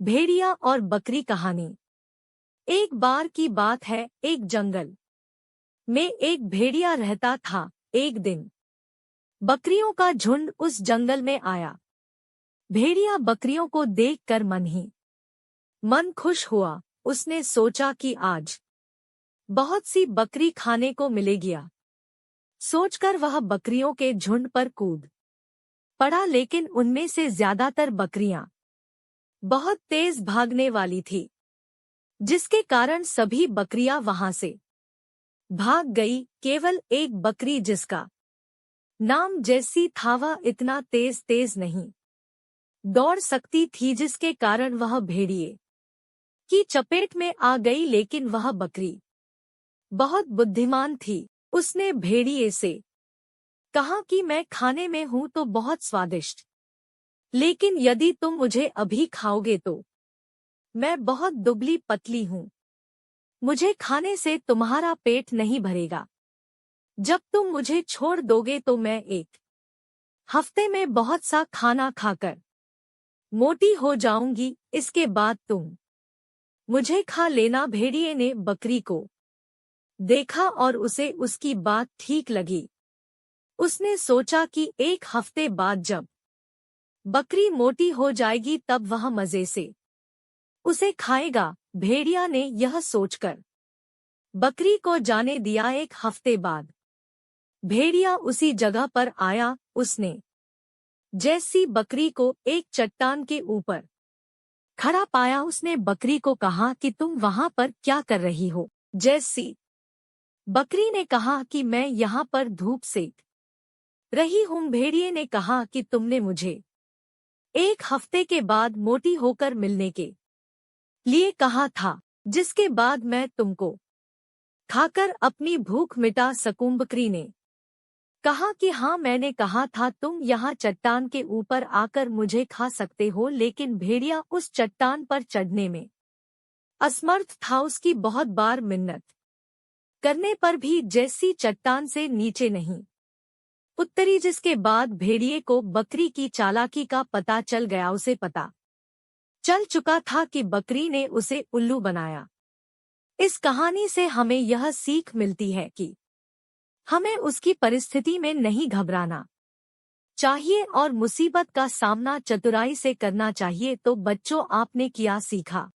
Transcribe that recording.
भेड़िया और बकरी कहानी। एक बार की बात है, एक जंगल में एक भेड़िया रहता था। एक दिन बकरियों का झुंड उस जंगल में आया। भेड़िया बकरियों को देखकर मन खुश हुआ। उसने सोचा कि आज बहुत सी बकरी खाने को मिलेगी। सोचकर वह बकरियों के झुंड पर कूद पड़ा, लेकिन उनमें से ज्यादातर बकरियां बहुत तेज भागने वाली थी, जिसके कारण सभी बकरियां वहां से भाग गई। केवल एक बकरी, जिसका नाम जैसी था, वह इतना तेज तेज नहीं दौड़ सकती थी, जिसके कारण वह भेड़िए की चपेट में आ गई। लेकिन वह बकरी बहुत बुद्धिमान थी। उसने भेड़िए से कहा कि मैं खाने में हूं तो बहुत स्वादिष्ट, लेकिन यदि तुम मुझे अभी खाओगे तो मैं बहुत दुबली पतली हूँ। मुझे खाने से तुम्हारा पेट नहीं भरेगा। जब तुम मुझे छोड़ दोगे तो मैं एक हफ्ते में बहुत सा खाना खाकर मोटी हो जाऊंगी। इसके बाद तुम मुझे खा लेना। भेड़िए ने बकरी को देखा और उसे उसकी बात ठीक लगी। उसने सोचा कि एक हफ्ते बाद जब बकरी मोटी हो जाएगी तब वह मजे से उसे खाएगा। भेड़िया ने यह सोचकर बकरी को जाने दिया। एक हफ्ते बाद भेड़िया उसी जगह पर आया। उसने जैसी बकरी को एक चट्टान के ऊपर खड़ा पाया, उसने बकरी को कहा कि तुम वहां पर क्या कर रही हो। जैसी बकरी ने कहा कि मैं यहाँ पर धूप सेक रही हूँ। भेड़िए ने कहा कि तुमने मुझे एक हफ्ते के बाद मोटी होकर मिलने के लिए कहा था, जिसके बाद मैं तुमको खाकर अपनी भूख मिटा सकूं। बकरी ने कहा कि हाँ, मैंने कहा था तुम यहाँ चट्टान के ऊपर आकर मुझे खा सकते हो। लेकिन भेड़िया उस चट्टान पर चढ़ने में असमर्थ था। उसकी बहुत बार मिन्नत करने पर भी जैसी चट्टान से नीचे नहीं उतरी, जिसके बाद भेड़िए को बकरी की चालाकी का पता चल गया। उसे पता चल चुका था कि बकरी ने उसे उल्लू बनाया। इस कहानी से हमें यह सीख मिलती है कि हमें उसकी परिस्थिति में नहीं घबराना चाहिए और मुसीबत का सामना चतुराई से करना चाहिए। तो बच्चों, आपने क्या सीखा?